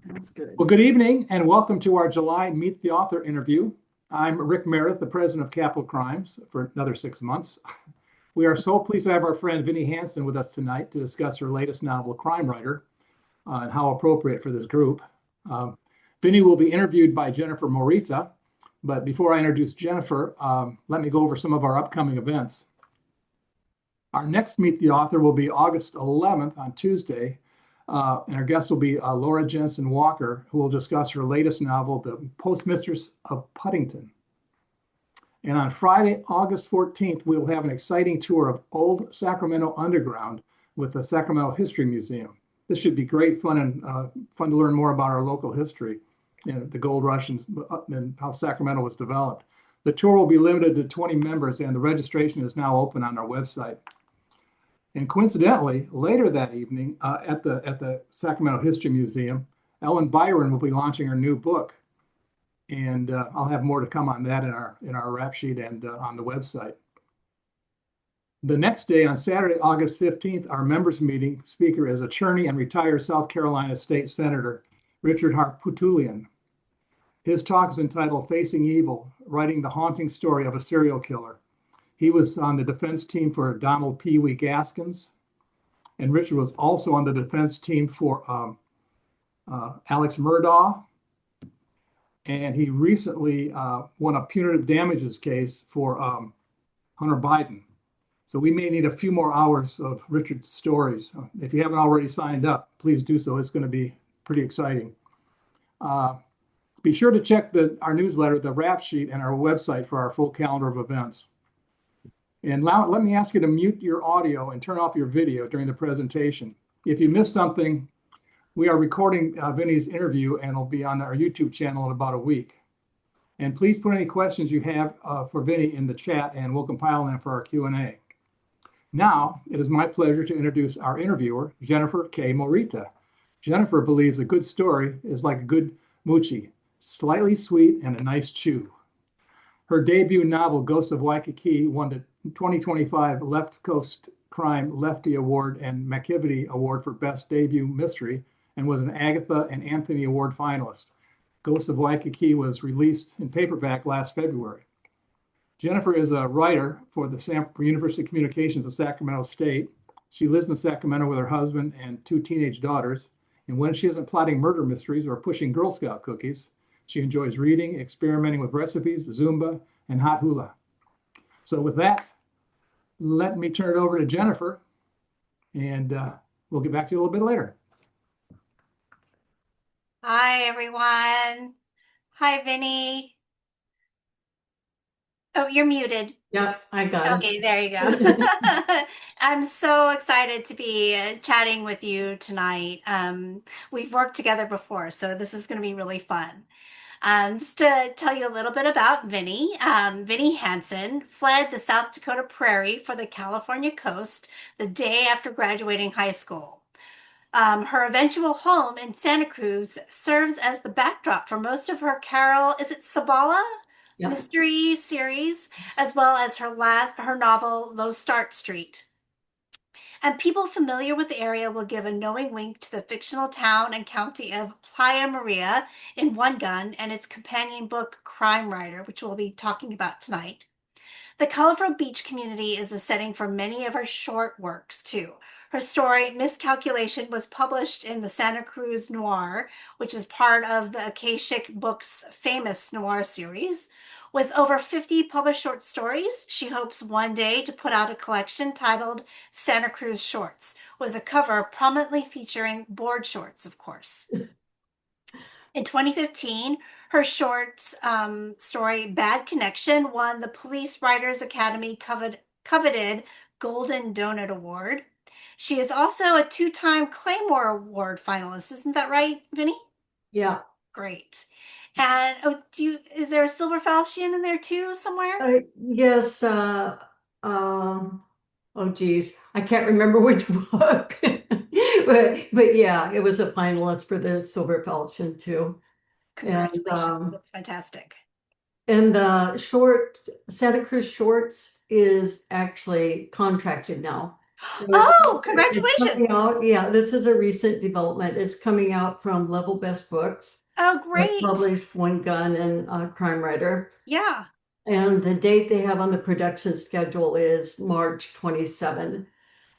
That's good. Well, good evening and welcome to our July Meet the Author interview. I'm Rick Meredith, the president of Capital Crimes for another 6 months. We are so pleased to have our friend Vinnie Hansen with us tonight to discuss her latest novel, Crime Writer, and how appropriate for this group. Vinnie will be interviewed by Jennifer Morita, but before I introduce Jennifer, let me go over some of our upcoming events. Our next Meet the Author will be August 11th on Tuesday. And our guest will be Laura Jensen Walker, who will discuss her latest novel, The Postmistress of Puddington. And on Friday, August 14th, we'll have an exciting tour of Old Sacramento Underground with the Sacramento History Museum. This should be great fun and fun to learn more about our local history and the gold rush and how Sacramento was developed. The tour will be limited to 20 members and the registration is now open on our website. And coincidentally, later that evening at the Sacramento History Museum, Ellen Byron will be launching her new book. And I'll have more to come on that in our rap sheet and on the website. The next day, on Saturday, August 15th, our members meeting speaker is attorney and retired South Carolina State Senator Richard Harpootlian. His talk is entitled Facing Evil, Writing the Haunting Story of a Serial Killer. He was on the defense team for Donald Pee Wee Gaskins, and Richard was also on the defense team for Alex Murdaugh, and he recently won a punitive damages case for Hunter Biden. So we may need a few more hours of Richard's stories. If you haven't already signed up, please do so. It's going to be pretty exciting. Be sure to check our newsletter, the rap sheet, and our website for our full calendar of events. And now let me ask you to mute your audio and turn off your video during the presentation. If you missed something, we are recording Vinnie's interview and it'll be on our YouTube channel in about a week. And please put any questions you have for Vinnie in the chat and we'll compile them for our Q&A. Now, it is my pleasure to introduce our interviewer, Jennifer K. Morita. Jennifer believes a good story is like a good moochie, slightly sweet and a nice chew. Her debut novel, Ghosts of Waikiki, won the 2025 Left Coast Crime Lefty Award and McKivity Award for Best Debut Mystery and was an Agatha and Anthony Award finalist. Ghosts of Waikiki was released in paperback last February. Jennifer is a writer for the University of Communications of Sacramento State. She lives in Sacramento with her husband and 2 teenage daughters. And when she isn't plotting murder mysteries or pushing Girl Scout cookies, she enjoys reading, experimenting with recipes, Zumba, and hot hula. So with that, let me turn it over to Jennifer, and we'll get back to you a little bit later. Hi, everyone. Hi, Vinnie. Oh, you're muted. Yep, I got it. Okay, there you go. I'm so excited to be chatting with you tonight. We've worked together before, so this is going to be really fun. Just to tell you a little bit about Vinnie, Vinnie Hansen fled the South Dakota prairie for the California coast the day after graduating high school. Her eventual home in Santa Cruz serves as the backdrop for most of her Carol, is it Sabala? Yep. Mystery series, as well as her novel, Low Start Street. And people familiar with the area will give a knowing wink to the fictional town and county of Playa Maria in One Gun and its companion book, Crime Writer, which we'll be talking about tonight. The colorful beach community is the setting for many of her short works, too. Her story, Miscalculation, was published in the Santa Cruz Noir, which is part of the Akashic Books' famous noir series. With over 50 published short stories, she hopes one day to put out a collection titled Santa Cruz Shorts, with a cover prominently featuring board shorts, of course. In 2015, her short story, Bad Connection, won the Police Writers Academy coveted Golden Donut Award. She is also a 2-time Claymore Award finalist. Isn't that right, Vinnie? Yeah. Great. And is there a Silver Falchion in there too somewhere? Yes. Oh geez, I can't remember which book. but yeah, it was a finalist for the Silver Falchion too. Congratulations. That's fantastic. And the Santa Cruz Shorts is actually contracted now So Oh, it's congratulations. coming out. Yeah, this is a recent development. It's coming out from Level Best Books. Oh, They great. published One Gun and Crime Writer. Yeah. And the date they have on the production schedule is March 27.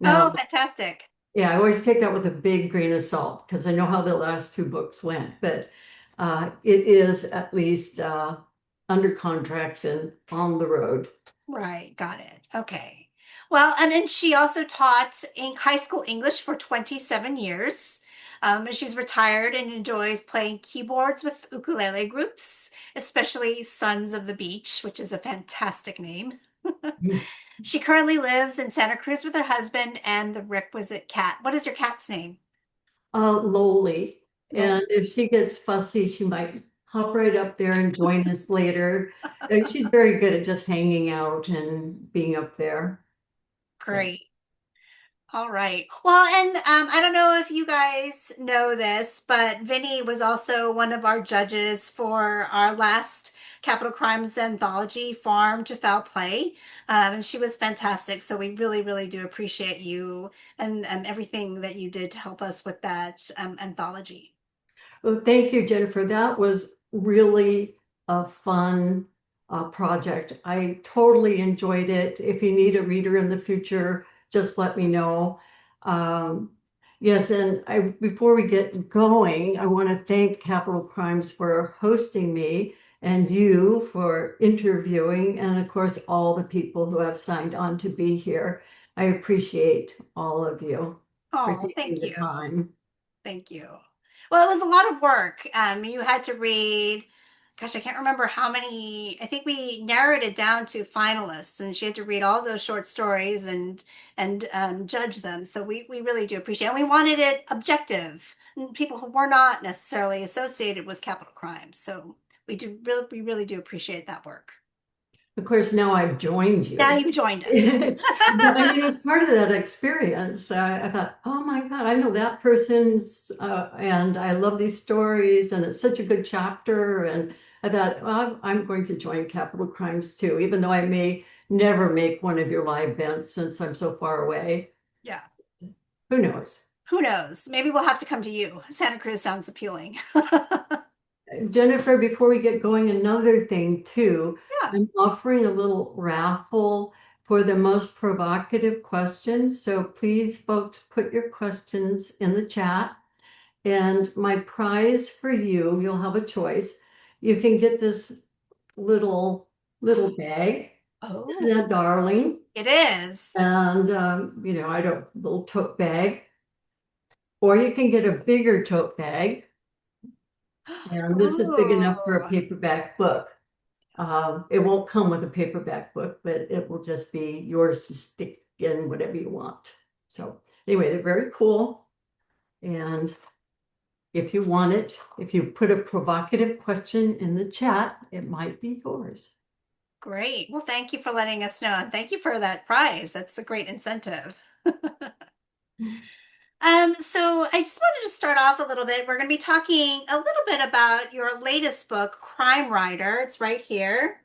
Now, Oh, fantastic. yeah, I always take that with a big grain of salt because I know how the last two books went, but it is at least under contract and on the road. Right, got it. Okay. Well, and then she also taught in high school English for 27 years. And she's retired and enjoys playing keyboards with ukulele groups, especially Sons of the Beach, which is a fantastic name. She currently lives in Santa Cruz with her husband and the requisite cat. What is your cat's name? Lowly. Lowell. And if she gets fussy, she might hop right up there and join us later. She's very good at just hanging out and being up there. So, Great. All right. Well, and I don't know if you guys know this, but Vinny was also one of our judges for our last Capital Crimes anthology, Farm to Foul Play. And she was fantastic. So we really, really do appreciate you and everything that you did to help us with that anthology. well, thank you, Jennifer. That was really a fun project. I totally enjoyed it. If you need a reader in the future, just let me know. Um, yes, and before we get going, I want to thank Capital Crimes for hosting me and you for interviewing, and of course, all the people who have signed on to be here. I appreciate all of you for Oh, taking thank the you. time. Thank you. Well, it was a lot of work. You had to read, gosh, I can't remember how many. I think we narrowed it down to finalists, and she had to read all those short stories and judge them. So we really do appreciate it. And we wanted it objective, people who were not necessarily associated with capital crimes. So we really do appreciate that work. Of course, now I've joined Now you. you joined us. But I mean, it was part of that experience. I thought, oh my God, I know that person's, and I love these stories, and it's such a good chapter. And I thought, well, I'm going to join Capital Crimes too, even though I may never make one of your live events since I'm so far away. Yeah. Who knows? Who knows? Maybe we'll have to come to you. Santa Cruz sounds appealing. Jennifer, before we get going, another thing too, Yeah. I'm offering a little raffle for the most provocative questions. So please, folks, put your questions in the chat. And my prize for you, you'll have a choice. You can get this little bag. Isn't Oh, that darling? it is. And I don't little tote bag. Or you can get a bigger tote bag. And this is big enough for a Ooh, paperback book. It won't come with a paperback book, but it will just be yours to stick in whatever you want. So anyway, they're very cool. And if you want it, if you put a provocative question in the chat, it might be yours. great. Well, thank you for letting us know. And thank you for that prize. That's a great incentive. So I just wanted to start off a little bit. We're going to be talking a little bit about your latest book, Crime Writer. It's right here.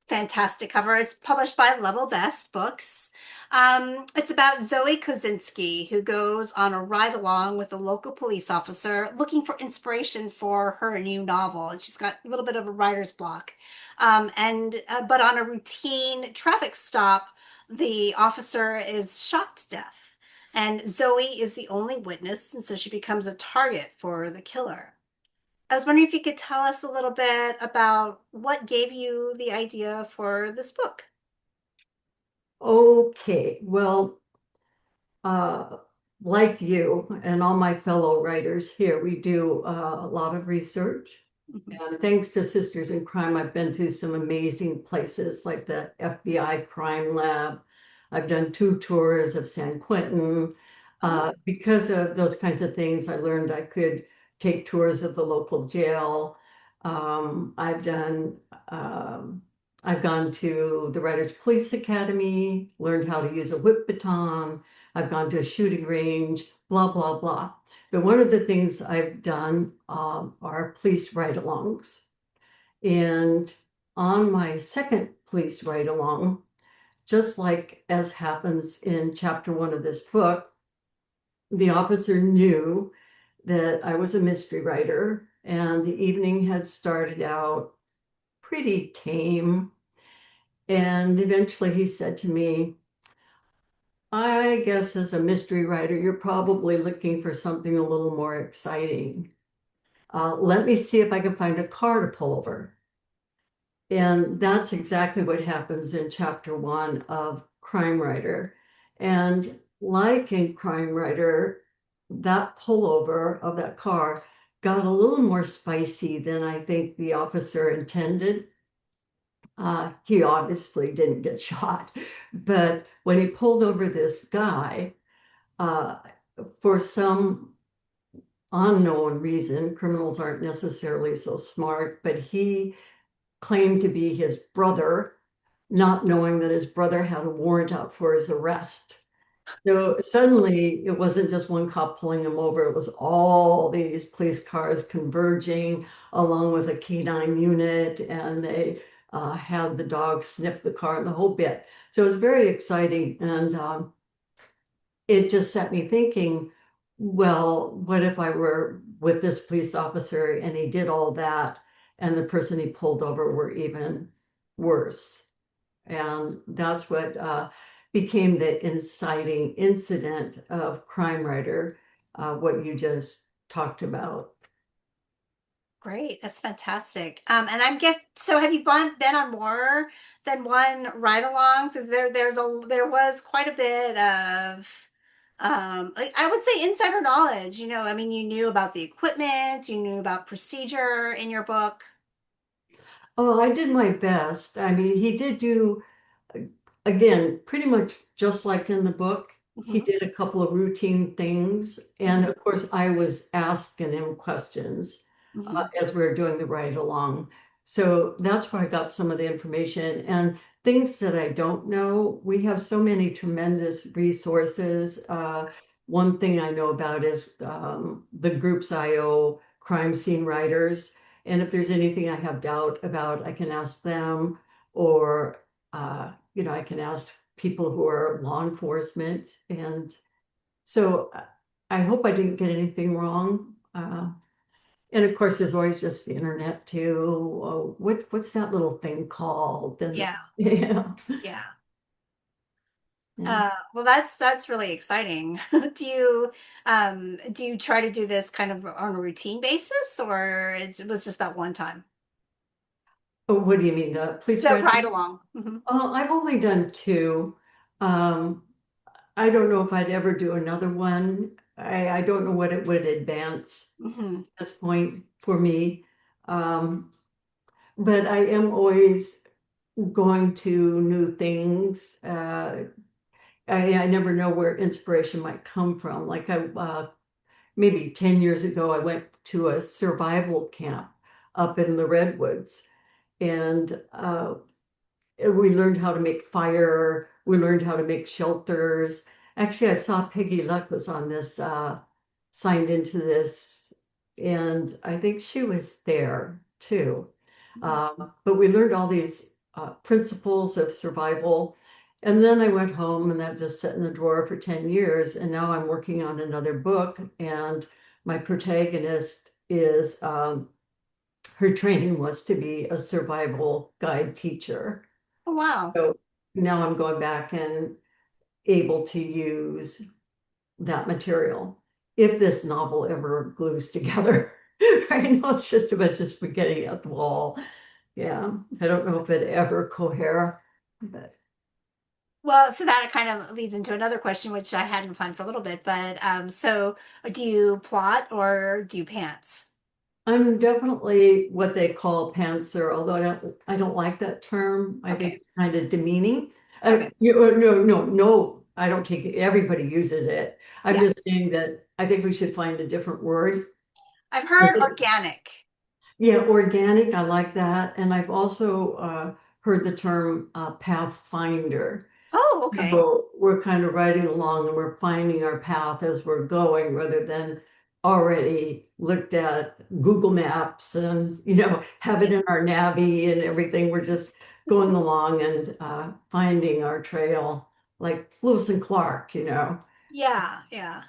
Fantastic cover. It's published by Level Best Books. It's about Zoe Kosinski, who goes on a ride along with a local police officer looking for inspiration for her new novel. And she's got a little bit of a writer's block. But on a routine traffic stop, the officer is shot to death. And Zoe is the only witness, and so she becomes a target for the killer. I was wondering if you could tell us a little bit about what gave you the idea for this book. Okay, well, uh, like you and all my fellow writers here, we do a lot of research. Mhm. And thanks to Sisters in Crime, I've been to some amazing places like the FBI Crime Lab. I've done 2 tours of San Quentin. Oh, Because of those kinds of things, I learned I could take tours of the local jail. Um, I've done, um, I've gone to the Writers Police Academy, learned how to use a whip baton. I've gone to a shooting range, blah, blah, blah. But one of the things I've done are police ride-alongs. And on my second police ride-along, just like as happens in chapter 1 of this book, the officer knew that I was a mystery writer, and the evening had started out pretty tame. And eventually he said to me, I guess as a mystery writer, you're probably looking for something a little more exciting. Let me see if I can find a car to pull over. And that's exactly what happens in chapter 1 of Crime Writer. And like in Crime Writer, that pullover of that car got a little more spicy than I think the officer intended. He obviously didn't get shot, but when he pulled over this guy, uh, for some unknown reason, criminals aren't necessarily so smart, but he claimed to be his brother, not knowing that his brother had a warrant out for his arrest. So suddenly it wasn't just one cop pulling him over, it was all these police cars converging along with a canine unit, and they had the dog sniff the car and the whole bit. So it was very exciting. And it just set me thinking, well, what if I were with this police officer and he did all that and the person he pulled over were even worse? And that's what became the inciting incident of Crime Writer, what you just talked about. Great, that's fantastic. And I'm guess so. Have you been on more than one ride along? So there was quite a bit of like I would say insider knowledge. I mean, you knew about the equipment, you knew about procedure in your book. Oh, I did my best. I mean, he did do, again, pretty much just like in the book. He Hmm. did a couple of routine things. And Hmm. of course, I was asking him questions Hmm. as we were doing the ride along. So that's where I got some of the information and things that I don't know. We have so many tremendous resources. One thing I know about is the groups IO crime scene writers. And if there's anything I have doubt about, I can ask them, or I can ask people who are law enforcement. And so I hope I didn't get anything wrong. And of course, there's always just the internet too. Oh, what's that little thing called? And Yeah, yeah, yeah. yeah. Well, that's really exciting. Do you try to do this kind of on a routine basis, or it was just that one time? Oh, what do you mean, the police The ride? ride along. Hmm. Oh, I've only done two. Um, I don't know if I'd ever do another one. I don't know what it would advance Hmm. at this point for me. Um, but I am always going to new things. I never know where inspiration might come from. Like maybe 10 years ago, I went to a survival camp up in the Redwoods, and we learned how to make fire. We learned how to make shelters. Actually, I saw Peggy Luck was on this, signed into this, and I think she was there too. But we learned all these principles of survival. And then I went home and that just sat in the drawer for 10 years. And now I'm working on another book. And my protagonist is, her training was to be a survival guide teacher. Oh, wow. So now I'm going back and able to use that material if this novel ever glues together. Right now it's just a bunch of spaghetti at the wall. Yeah, I don't know if it ever cohere, but Well, so that kind of leads into another question, which I hadn't planned for a little bit, but so do you plot or do you pants? I'm definitely what they call pantser, although I don't like that term. I think Okay. it's kind of demeaning. Okay. No, no, no, I don't take it. Everybody uses it. I'm Yeah. just saying that I think we should find a different word. I've I heard think, organic. yeah, organic, I like that. And I've also heard the term pathfinder. Oh, okay. So we're kind of riding along and we're finding our path as we're going rather than already looked at Google Maps and, have Yeah. it in our Navi and everything. We're just going along and finding our trail, like Lewis and Clark, you know. Yeah, yeah.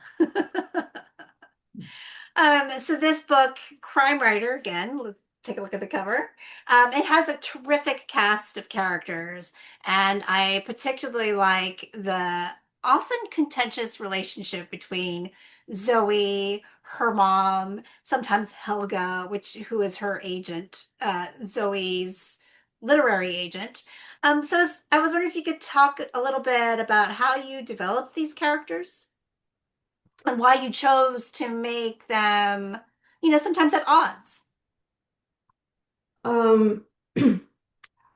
So this book, Crime Writer, again, let's take a look at the cover. It has a terrific cast of characters, and I particularly like the often contentious relationship between Zoe, her mom, sometimes Helga, who is her agent, Zoe's literary agent. I was wondering if you could talk a little bit about how you developed these characters and why you chose to make them, sometimes at odds. Um,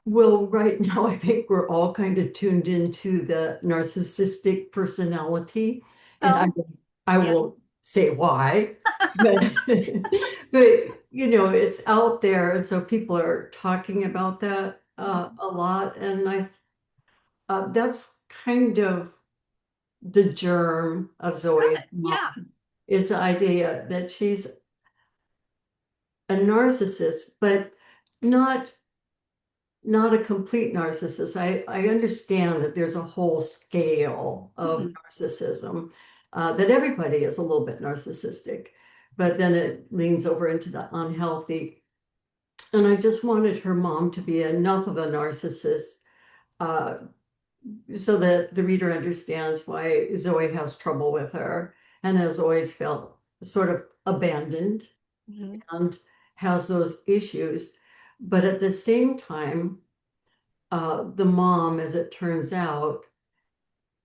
well, right now, I think we're all kind of tuned into the narcissistic personality, and Oh, I yeah. won't say why, but but it's out there, and so people are talking about that a lot, and that's kind of the germ of Zoe's Got it. mom, Yeah. is the idea that she's a narcissist, but not not a complete narcissist. I understand that there's a whole scale of Mhm. narcissism, that everybody is a little bit narcissistic, but then it leans over into the unhealthy. And I just wanted her mom to be enough of a narcissist, uh, so that the reader understands why Zoe has trouble with her and has always felt sort of abandoned Mhm. and has those issues. But at the same time, the mom, as it turns out,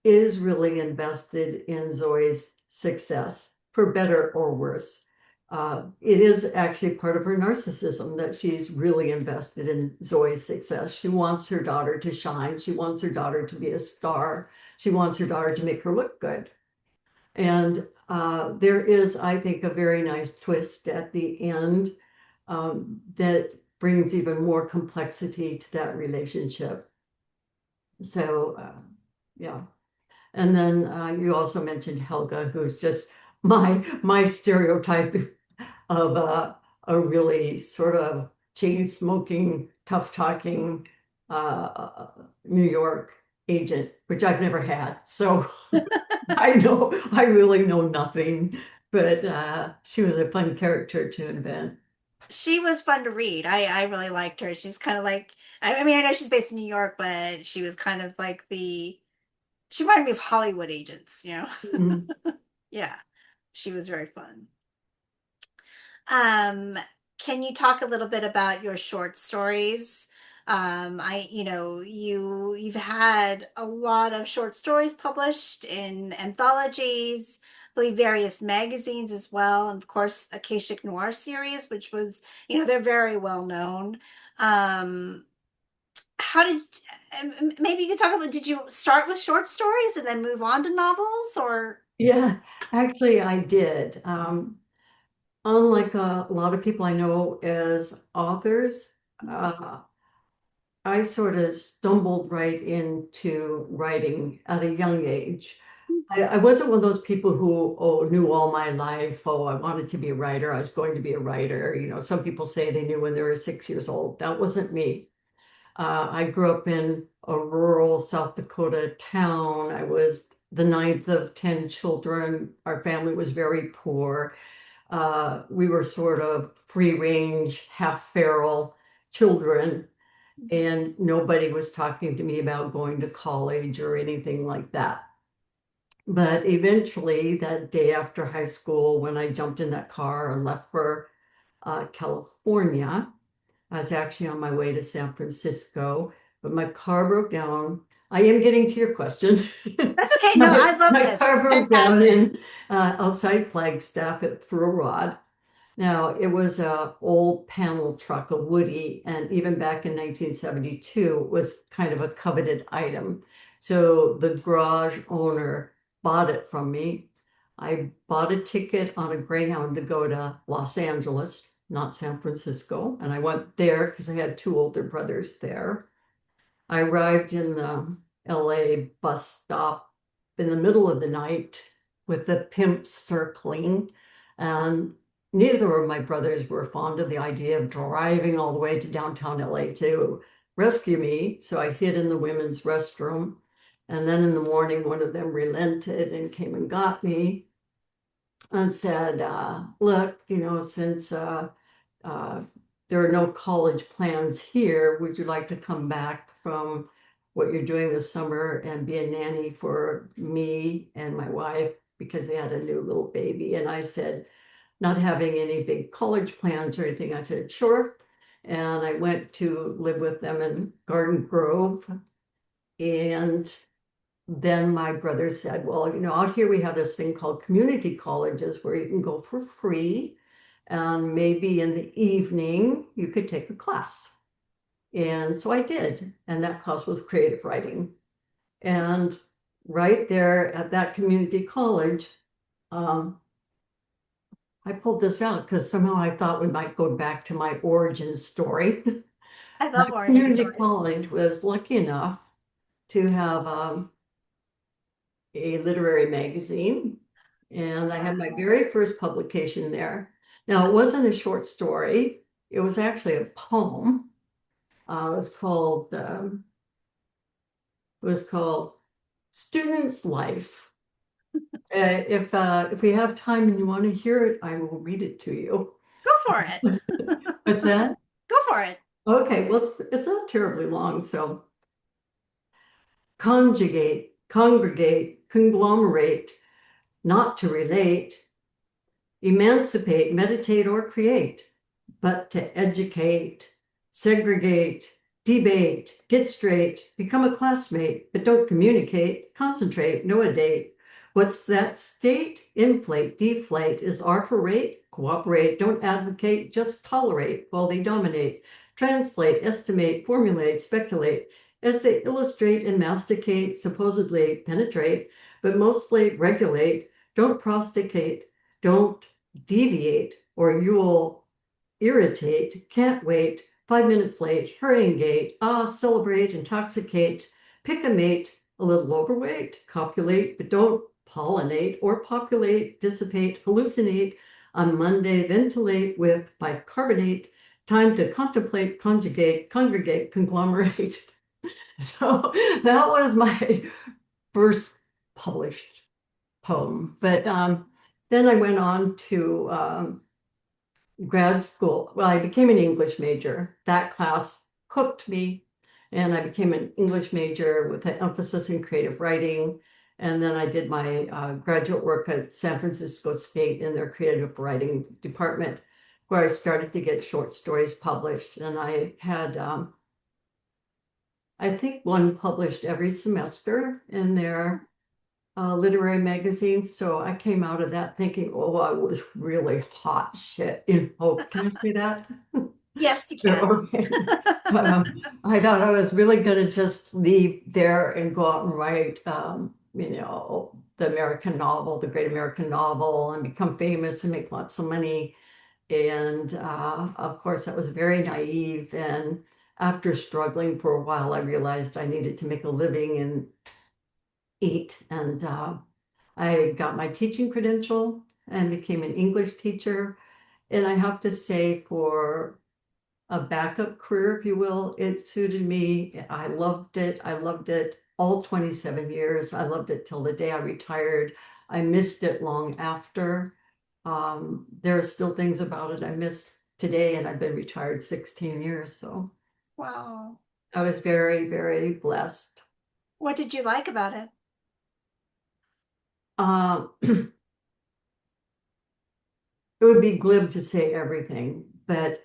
is really invested in Zoe's success, for better or worse. It is actually part of her narcissism that she's really invested in Zoe's success. She wants her daughter to shine. She wants her daughter to be a star. She wants her daughter to make her look good. And there is, I think, a very nice twist at the end, that brings even more complexity to that relationship. So, yeah. And then you also mentioned Helga, who's just my stereotype of a really sort of chain smoking, tough talking New York agent, which I've never had. So I really know nothing, but she was a fun character to invent. She was fun to read. I really liked her. She's kind of like, I mean, I know she's based in New York, but she was kind of like she reminded me of Hollywood agents. Mhm. Yeah, she was very fun. Um, can you talk a little bit about your short stories? You've had a lot of short stories published in anthologies, I believe various magazines as well, and of course, Akashic Noir series, which was, they're very well known. Um, how did maybe you could talk about, did you start with short stories and then move on to novels or? Yeah, actually, I did. Unlike a lot of people I know as authors, I sort of stumbled right into writing at a young age. I wasn't one of those people who, knew all my life, I wanted to be a writer, I was going to be a writer. Some people say they knew when they were 6 years old. That wasn't me. I grew up in a rural South Dakota town. I was the ninth of 10 children. Our family was very poor. We were sort of free range, half feral children, and nobody was talking to me about going to college or anything like that. But eventually, that day after high school, when I jumped in that car and left for California, I was actually on my way to San Francisco, but my car broke down. I am getting to your question. That's okay. No, My, I love my this. car broke down Fantastic. in outside Flagstaff at Through a Rod. Now, it was a old panel truck, a Woody, and even back in 1972, it was kind of a coveted item. So the garage owner bought it from me. I bought a ticket on a Greyhound to go to Los Angeles, not San Francisco, and I went there because I had two older brothers there. I arrived in the LA bus stop in the middle of the night with the pimps circling, and neither of my brothers were fond of the idea of driving all the way to downtown LA to rescue me. So I hid in the women's restroom. And then in the morning, one of them relented and came and got me and said, look, since uh, there are no college plans here, would you like to come back from what you're doing this summer and be a nanny for me and my wife because they had a new little baby? And I said, not having any big college plans or anything, I said, sure. And I went to live with them in Garden Grove. And then my brother said, well, out here we have this thing called community colleges where you can go for free. And maybe in the evening you could take a class. And so I did. And that class was creative writing. And right there at that community college, um, I pulled this out because somehow I thought we might go back to my origin story. I love That origin community stories. college was lucky enough to have a literary magazine, and I had my very first publication there. Now, it wasn't a short story, it was actually a poem. It was called Student's Life. If we have time and you want to hear it, I will read it to you. Go for it. What's that? Go for it. Okay, well, it's not terribly long. So, conjugate, congregate, conglomerate, not to relate, emancipate, meditate, or create, but to educate, segregate, debate, get straight, become a classmate, but don't communicate, concentrate, know a date. What's that state? Inflate, deflate, is R for rate, cooperate, don't advocate, just tolerate while they dominate. Translate, estimate, formulate, speculate, as they illustrate and masticate, supposedly penetrate, but mostly regulate, don't prosticate, don't deviate, or you'll irritate, can't wait, 5 minutes late, hurrying gate, celebrate, intoxicate, pick a mate, a little overweight, copulate, but don't pollinate or populate, dissipate, hallucinate, on Monday, ventilate with bicarbonate, time to contemplate, conjugate, congregate, conglomerate. So that was my first published poem. But then I went on to grad school. Well, I became an English major. That class hooked me, and I became an English major with an emphasis in creative writing. And then I did my graduate work at San Francisco State in their creative writing department, where I started to get short stories published. And I had, I think, one published every semester in their literary magazines. So I came out of that thinking, oh, I was really hot shit. Can I say that? Yes, you Yeah, can. okay. I thought I was really going to just leave there and go out and write, the American novel, the great American novel, and become famous and make lots of money. And of course, that was very naive. And after struggling for a while, I realized I needed to make a living and eat. And I got my teaching credential and became an English teacher. And I have to say, for a backup career, if you will, it suited me. I loved it. I loved it all 27 years. I loved it till the day I retired. I missed it long after. There are still things about it I miss today, and I've been retired 16 years. So Wow. I was very, very blessed. What did you like about it? It would be glib to say everything, but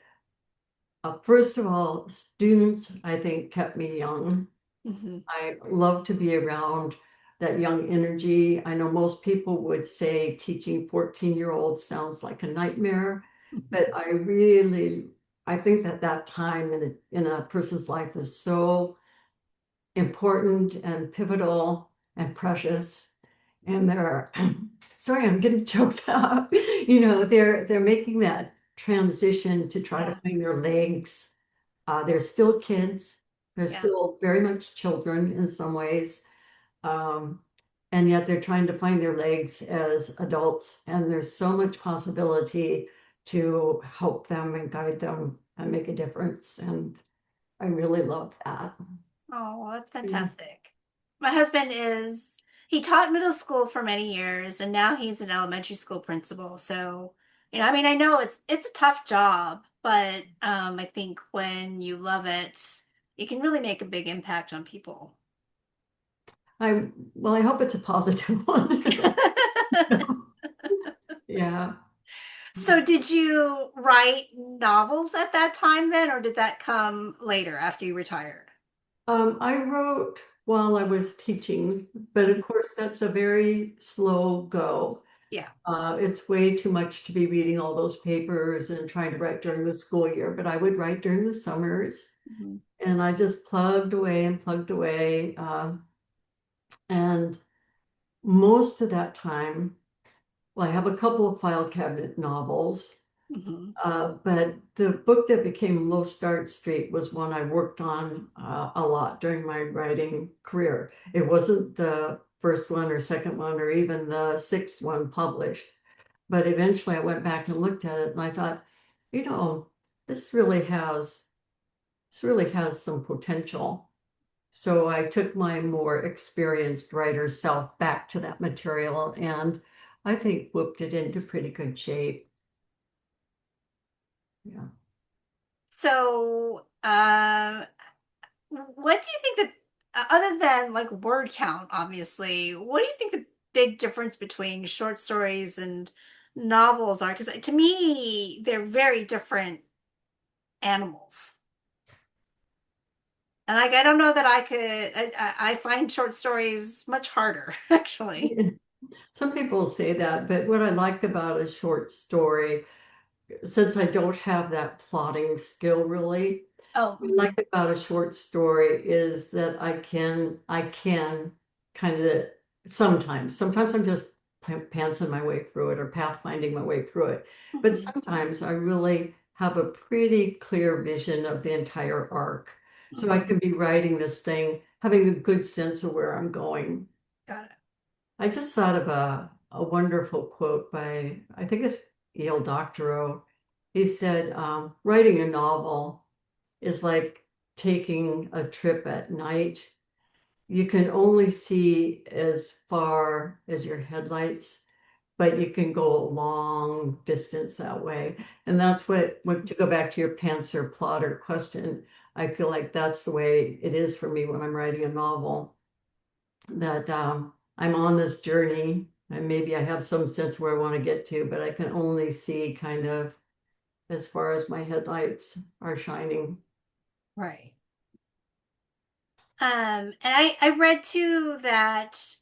first of all, students, I think, kept me young. Mm-hmm. I love to be around that young energy. I know most people would say teaching 14-year-olds sounds like a nightmare, but I think that that time in a person's life is so important and pivotal and precious. And they're, sorry, I'm getting choked up. They're making that transition to try to find their legs. They're still kids. They're Yeah. still very much children in some ways. Um, and yet they're trying to find their legs as adults. And there's so much possibility to help them and guide them and make a difference. And I really love that. Oh, that's Yeah. fantastic. My husband he taught middle school for many years and now he's an elementary school principal. So, I mean, I know it's a tough job, but I think when you love it, you can really make a big impact on people. Well, I hope it's a positive one. Yeah. So did you write novels at that time then, or did that come later after you retired? I wrote while I was teaching, but of Mhm. course that's a very slow go. Yeah. It's way too much to be reading all those papers and trying to write during the school year, but I would write during the summers Mhm. and I just plugged away and plugged away. And most of that time, well, I have a couple of file cabinet novels. Mhm. But the book that became Low Start Street was one I worked on a lot during my writing career. It wasn't the first one or second one or even the sixth one published, but eventually I went back and looked at it and I thought, you know, this really has this really has some potential. So I took my more experienced writer self back to that material and I think whooped it into pretty good shape. Yeah. So, what do you think other than like word count, obviously, what do you think the big difference between short stories and novels are? Because to me, they're very different animals. And like, I don't know that I could, I find short stories much harder, actually. Some people say that, but what I like about a short story, since I don't have that plotting skill really, Oh, what I like about a short story is that I can kind of sometimes I'm just pantsing my way through it or pathfinding my way through it. But mhm, sometimes I really have a pretty clear vision of the entire arc. So I mhm. can be writing this thing, having a good sense of where I'm going. Got it. I just thought of a wonderful quote by, I think it's Yale Doctorow. He said, writing a novel is like taking a trip at night. You can only see as far as your headlights, but you can go a long distance that way. And that's what to go back to your pantser plotter question, I feel like that's the way it is for me when I'm writing a novel that I'm on this journey and maybe I have some sense where I want to get to, but I can only see kind of as far as my headlights are shining. Right. And I read too that,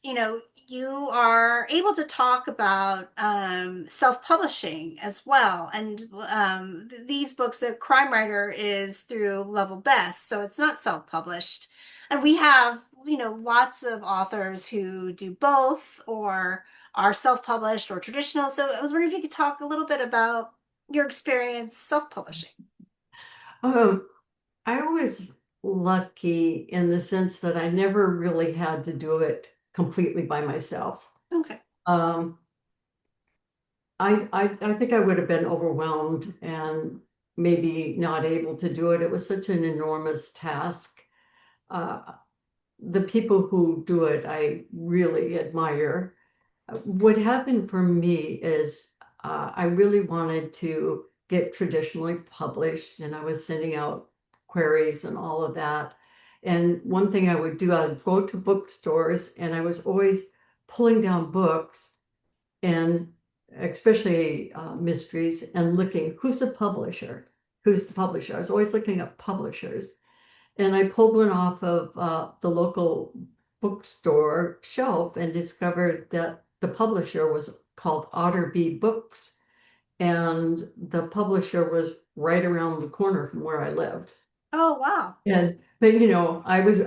you are able to talk about self-publishing as well. And these books, the crime writer is through Level Best, so it's not self-published. And we have, lots of authors who do both or are self-published or traditional. So I was wondering if you could talk a little bit about your experience self-publishing. Um, I was lucky in the sense that I never really had to do it completely by myself. Okay. Um, I think I would have been overwhelmed and maybe not able to do it. It was such an enormous task. Uh, the people who do it, I really admire. What happened for me is I really wanted to get traditionally published, and I was sending out queries and all of that. And one thing I would do, I would go to bookstores, and I was always pulling down books, and especially mysteries, and looking who's the publisher, who's the publisher. I was always looking up publishers. And I pulled one off of the local bookstore shelf and discovered that the publisher was called Otterby Books. And the publisher was right around the corner from where I lived. Oh, wow. But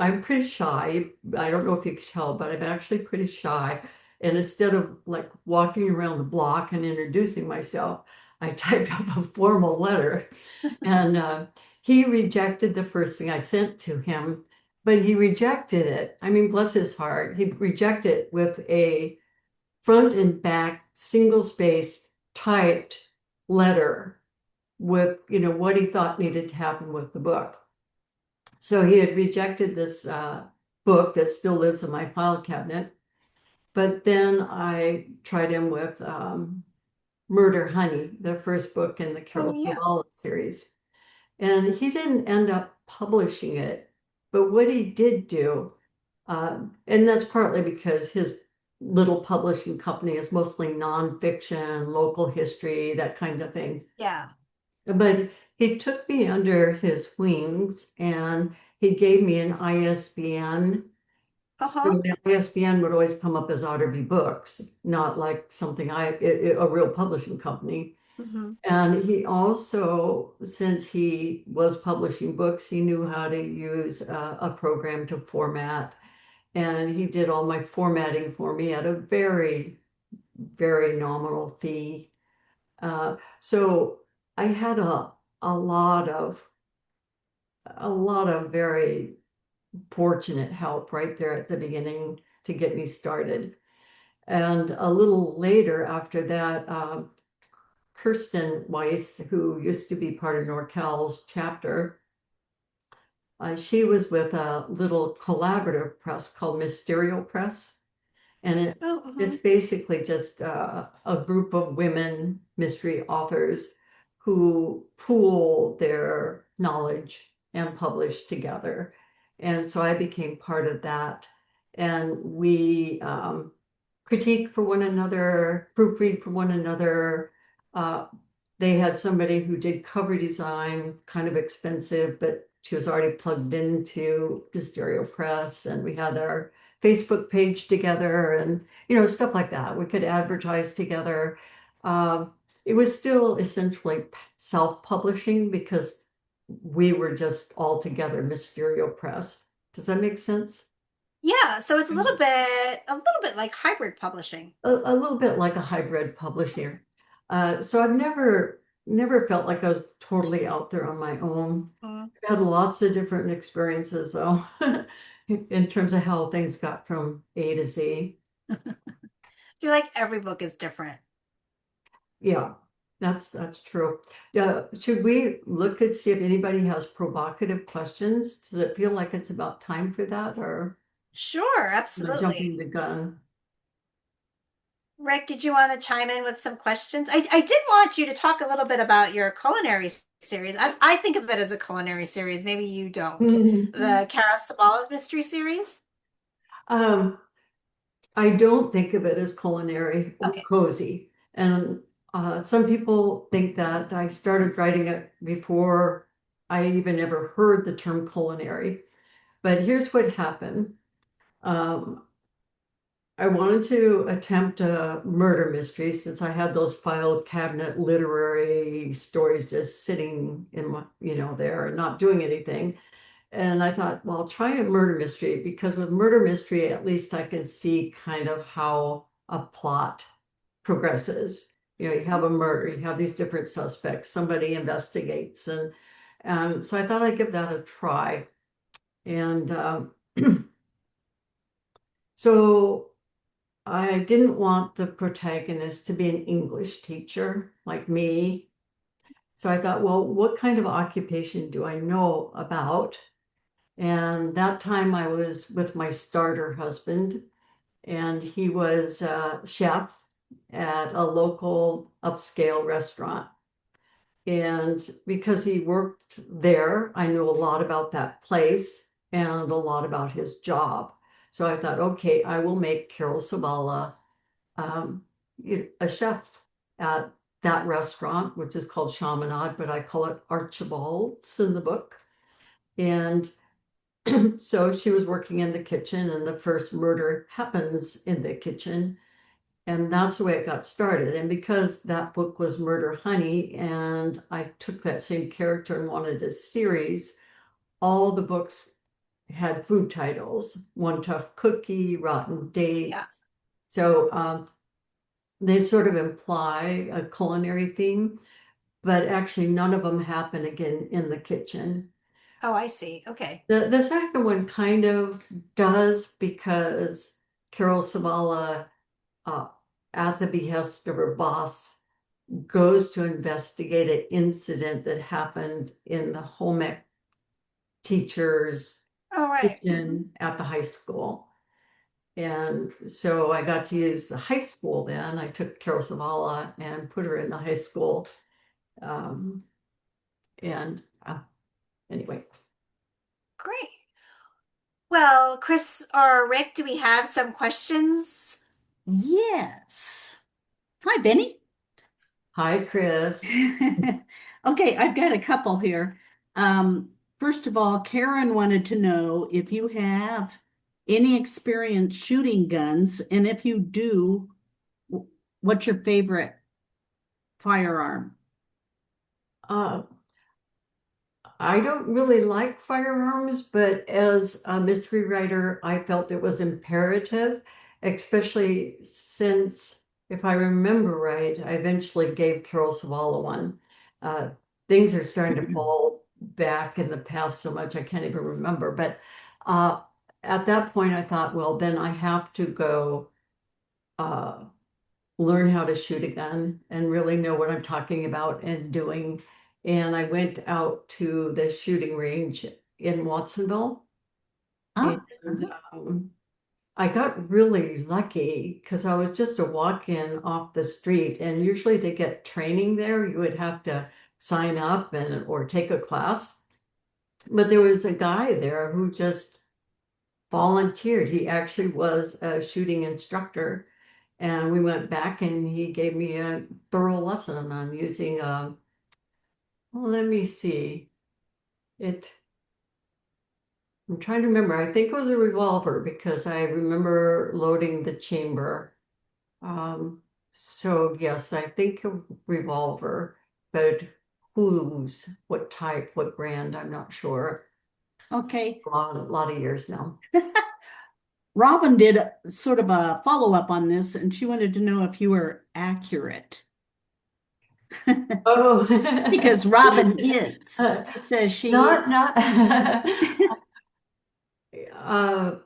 I'm pretty shy. I don't know if you could tell, but I'm actually pretty shy. And instead of like walking around the block and introducing myself, I typed up a formal letter. And he rejected the first thing I sent to him, but he rejected it. I mean, bless his heart, he rejected it with a front and back single spaced typed letter with what he thought needed to happen with the book. So he had rejected this book that still lives in my file cabinet. But then I tried him with Murder Honey, the first book in the Oh, Carol yeah. Sawalla series. And he didn't end up publishing it. But what he did do, and that's partly because his little publishing company is mostly nonfiction, local history, that kind of thing. Yeah. But he took me under his wings and he gave me an ISBN. So Uh-huh. the ISBN would always come up as Otterby Books, not like something a real publishing company. Hmm. And he also, since he was publishing books, he knew how to use a program to format. And he did all my formatting for me at a very, very nominal fee. So I had a lot of a lot of very fortunate help right there at the beginning to get me started. And a little later after that, Kirsten Weiss, who used to be part of NorCal's chapter, she was with a little collaborative press called Mysterio Press. And Oh, it's basically just a group of women mystery authors who pool their knowledge and publish together. And so I became part of that. And we critique for one another, proofread for one another. Uh, they had somebody who did cover design, kind of expensive, but she was already plugged into the Stereo Press, and we had our Facebook page together, and stuff like that. We could advertise together. Um, it was still essentially self-publishing because we were just all together, Mysterio Press. Does that make sense? yeah. So it's a little bit like hybrid publishing. A little bit like a hybrid publisher. So I've never felt like I was totally out there on my own. Mm. I've had lots of different experiences though, in terms of how things got from A to Z. I feel like every book is different. Yeah, that's true. Yeah, should we look and see if anybody has provocative questions? Does it feel like it's about time for that, or Sure, am I absolutely. jumping the gun? Rick, did you want to chime in with some questions? I did want you to talk a little bit about your culinary series. I think of it as a culinary series. Maybe you don't. The Cara Sabala's mystery series. Um, I don't think of it as culinary or Okay. cozy. And some people think that I started writing it before I even ever heard the term culinary. But here's what happened. Um, I wanted to attempt a murder mystery since I had those file cabinet literary stories just sitting in my, there and not doing anything. And I thought, well, I'll try a murder mystery because with murder mystery, at least I can see kind of how a plot progresses. You have a murder, you have these different suspects, somebody investigates. And so I thought I'd give that a try. And so I didn't want the protagonist to be an English teacher like me. So I thought, well, what kind of occupation do I know about? And that time I was with my starter husband, and he was a chef at a local upscale restaurant. And because he worked there, I knew a lot about that place and a lot about his job. So I thought, okay, I will make Carol Sabala um, a chef at that restaurant, which is called Chaminade, but I call it Archibald's in the book. And so she was working in the kitchen, and the first murder happens in the kitchen. And that's the way it got started. And because that book was Murder Honey, and I took that same character and wanted a series, all the books had food titles: One Tough Cookie, Rotten Yeah. Dates. So they sort of imply a culinary theme, but actually none of them happen again in the kitchen. Oh, I see. Okay. The second one kind of does because Carol Savala, uh, at the behest of her boss, goes to investigate an incident that happened in the home ec teachers' All right. kitchen at the high school. And so I got to use the high school then. I took Carol Savala and put her in the high school. Um, and anyway, Great. Well, Chris or Rick, do we have some questions? Yes. Hi, Benny. hi, Chris. Okay, I've got a couple here. First of all, Karen wanted to know if you have any experience shooting guns, and if you do, what's your favorite firearm? Uh, I don't really like firearms, but as a mystery writer, I felt it was imperative, especially since, if I remember right, I eventually gave Carol Savala one. Uh, Things are starting to fall back in the past so much I can't even remember. But uh, at that point, I thought, well, then I have to go uh, learn how to shoot a gun and really know what I'm talking about and doing. And I went out to the shooting range in Watsonville, and Ah, I got really lucky because I was just a walk-in off the street. And usually to get training there, you would have to sign up and or take a class. But there was a guy there who just volunteered. He actually was a shooting instructor. And we went back and he gave me a thorough lesson on using well, let me see. It, I'm trying to remember. I think it was a revolver because I remember loading the chamber. So yes, I think a revolver, but what type, what brand, I'm not sure. okay. A lot of years now. Robin did sort of a follow-up on this, and she wanted to know if you were accurate. Oh. Because Robin is. Uh, She says she not uh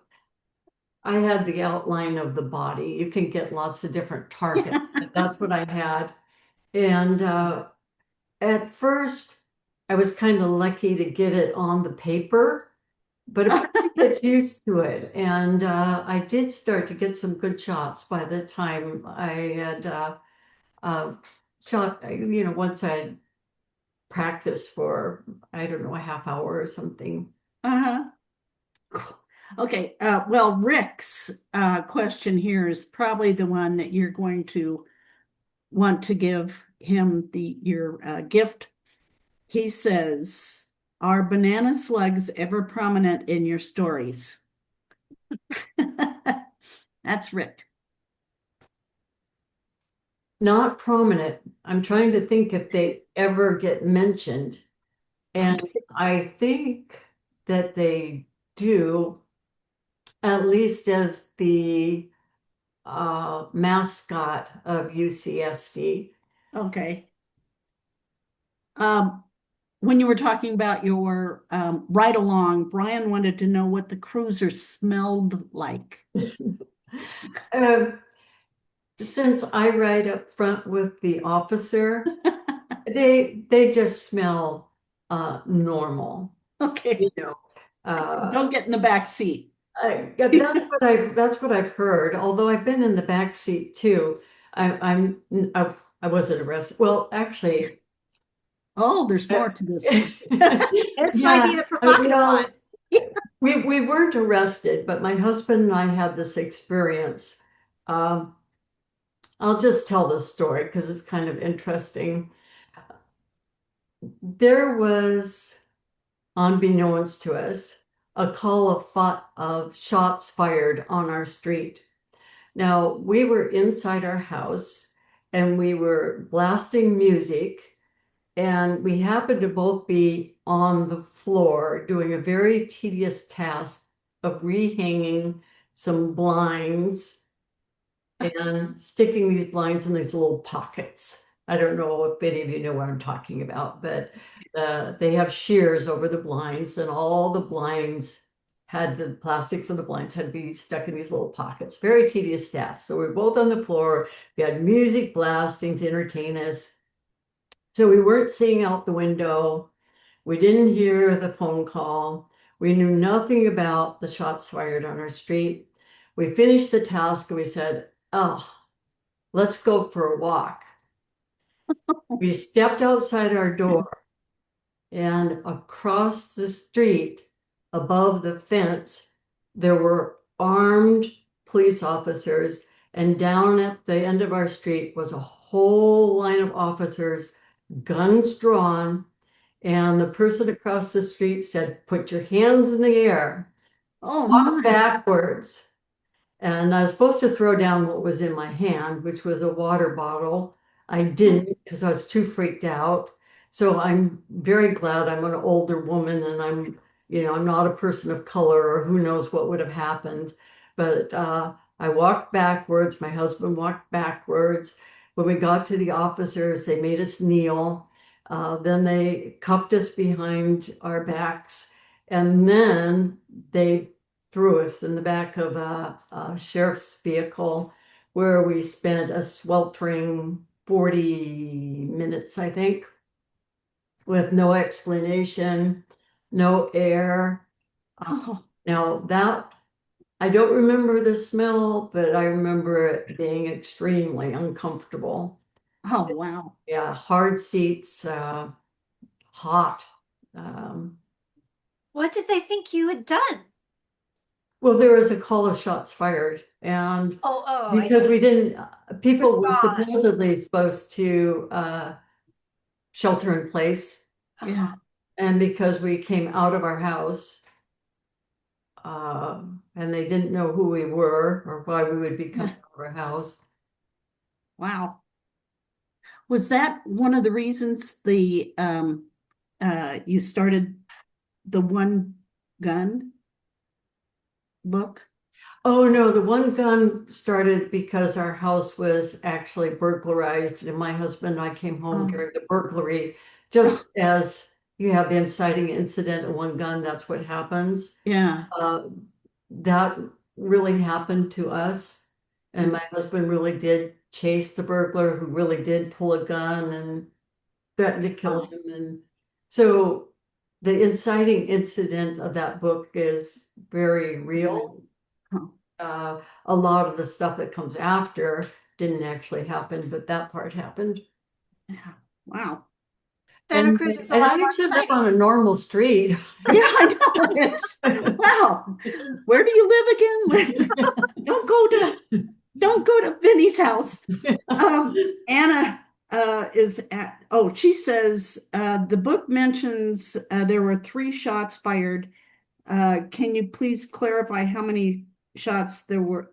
I had the outline of the body. You can get lots of different targets, but that's what I had. And at first, I was kind of lucky to get it on the paper, but it pretty gets used to it. And I did start to get some good shots by the time I had uh, shot, once I practiced for, I don't know, a half hour or something. Uh-huh. Okay, well, Rick's question here is probably the one that you're going to want to give him your gift. He says, "Are banana slugs ever prominent in your stories?" That's Rick. Not prominent. I'm trying to think if they ever get mentioned. And I think that they do, at least as the mascot of UCSC. Okay. When you were talking about your ride along, Brian wanted to know what the cruiser smelled like. Um, since I ride up front with the officer, they just smell normal, Okay, you know. don't get in the back seat. That's what I've heard. Although I've been in the back seat too. I wasn't arrested. Well, actually, Oh, there's more to this. This might be yeah. the provocative Well, one. we weren't arrested, but my husband and I had this experience. Um, I'll just tell this story because it's kind of interesting. There was, unbeknownst to us, a call of shots fired on our street. Now, we were inside our house and we were blasting music, and we happened to both be on the floor doing a very tedious task of rehanging some blinds and sticking these blinds in these little pockets. I don't know if any of you know what I'm talking about, but they have shears over the blinds, and all the blinds the plastics of the blinds had to be stuck in these little pockets. Very tedious task. So we were both on the floor. We had music blasting to entertain us. So we weren't seeing out the window. We didn't hear the phone call. We knew nothing about the shots fired on our street. We finished the task and we said, oh, let's go for a walk. We stepped outside our door and across the street above the fence, there were armed police officers. And down at the end of our street was a whole line of officers, guns drawn. And the person across the street said, put your hands in the air, Oh, walk my. backwards. And I was supposed to throw down what was in my hand, which was a water bottle. I didn't because I was too freaked out. So I'm very glad I'm an older woman and I'm not a person of color or who knows what would have happened. But I walked backwards. My husband walked backwards. When we got to the officers, they made us kneel. Then they cuffed us behind our backs. And then they threw us in the back of a sheriff's vehicle where we spent a sweltering 40 minutes, I think, with no explanation, no air. Oh, Now that I don't remember the smell, but I remember it being extremely uncomfortable. oh, wow. Yeah, hard seats, hot. Um, What did they think you had done? well, there was a call of shots fired, and Oh, I because see. we didn't, people were Respond. supposedly supposed to shelter in place. Yeah. And because we came out of our house, and they didn't know who we were or why we would be coming out of our house. Wow. Was that one of the reasons you started the one gun book? Oh no, the one gun started because our house was actually burglarized, and my husband and I came home Oh. during the burglary. Just as you have the inciting incident and one gun, that's what happens. Yeah. Uh, that really happened to us. And my husband really did chase the burglar who really did pull a gun and threatened to kill Oh. him. And so the inciting incident of that book is very real. Oh. A lot of the stuff that comes after didn't actually happen, but that part happened. Yeah. Wow. Santa Cruz is a And lot I more actually live exciting. on a normal street. Yeah, I know. Wow. Where do you live again? Don't go to Vinnie's house. Anna she says the book mentions there were 3 shots fired. Can you please clarify how many shots there were?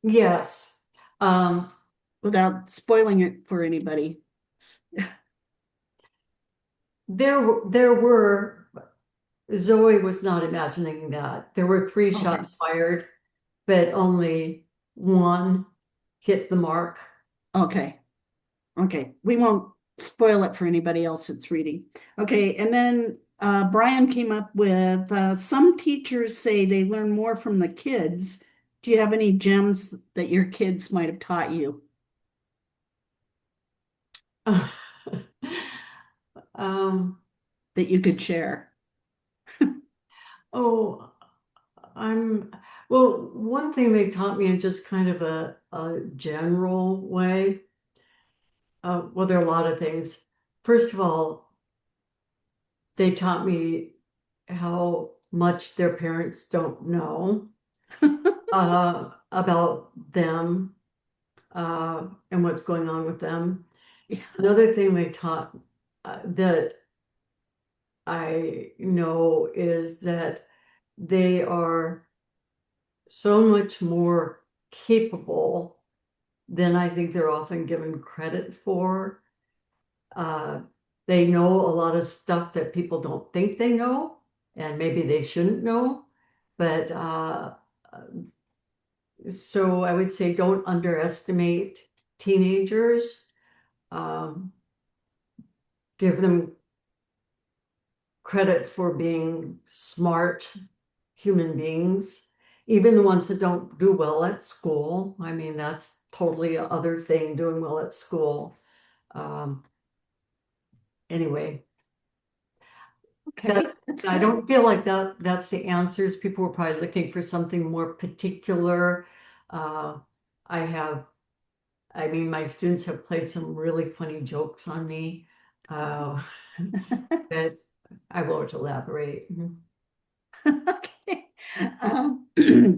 Yes. Um, Without spoiling it for anybody. there were, Zoe was not imagining that. There were 3 Okay. shots fired, but only one hit the mark. Okay. Okay. We won't spoil it for anybody else that's reading. Okay. And then Brian came up with some teachers say they learn more from the kids. Do you have any gems that your kids might have taught you Um, that you could share? oh, I'm, well, one thing they taught me in just kind of a general way, well, there are a lot of things. First of all, they taught me how much their parents don't know about them and what's going on with them. Yeah. Another thing they taught that I know is that they are so much more capable than I think they're often given credit for. Uh, they know a lot of stuff that people don't think they know, and maybe they shouldn't know. But so I would say don't underestimate teenagers. Um, give them credit for being smart human beings, even the ones that don't do well at school. I mean, that's totally a other thing, doing well at school. Um, anyway, Okay, that, that's I good. don't feel like that's the answers. People were probably looking for something more particular. Uh, I have, I mean, my students have played some really funny jokes on me. Uh, but I won't elaborate. Okay.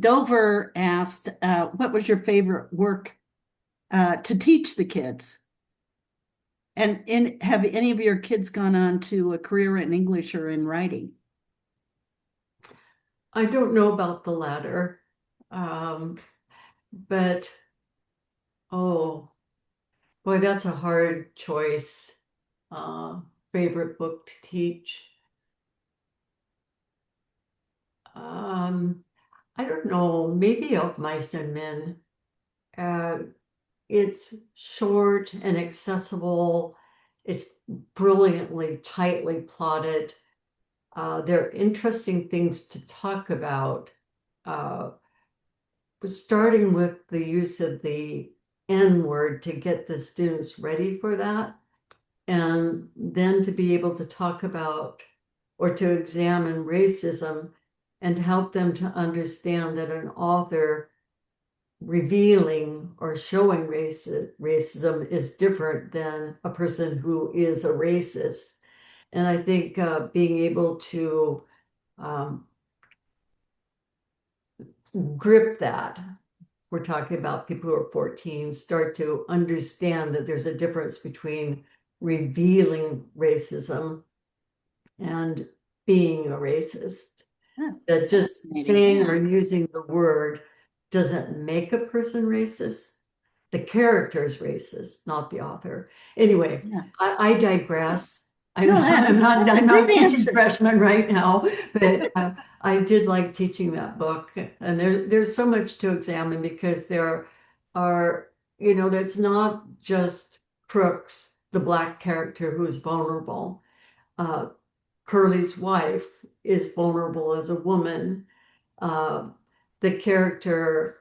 Dover asked, what was your favorite work to teach the kids? And have any of your kids gone on to a career in English or in writing? I don't know about the latter, but oh boy, that's a hard choice. Uh, Favorite book to teach. Um, I don't know, maybe Of Mice and Men. Uh, it's short and accessible. It's brilliantly, tightly plotted. There are interesting things to talk about. Uh, Starting with the use of the N word to get the students ready for that, and then to be able to talk about or to examine racism and to help them to understand that an author revealing or showing racism is different than a person who is a racist. And I think being able to um, grip that, we're talking about people who are 14, start to understand that there's a difference between revealing racism and being a racist. Huh, That just fascinating. saying or Yeah. using the word doesn't make a person racist. The character is racist, not the author. Anyway, Yeah. I digress. No, that's a I'm not great teaching answer. freshmen right now, but I did like teaching that book. And there's so much to examine because there are, that's not just Crooks, the black character who is vulnerable. Uh, Curly's wife is vulnerable as a woman. Uh, the character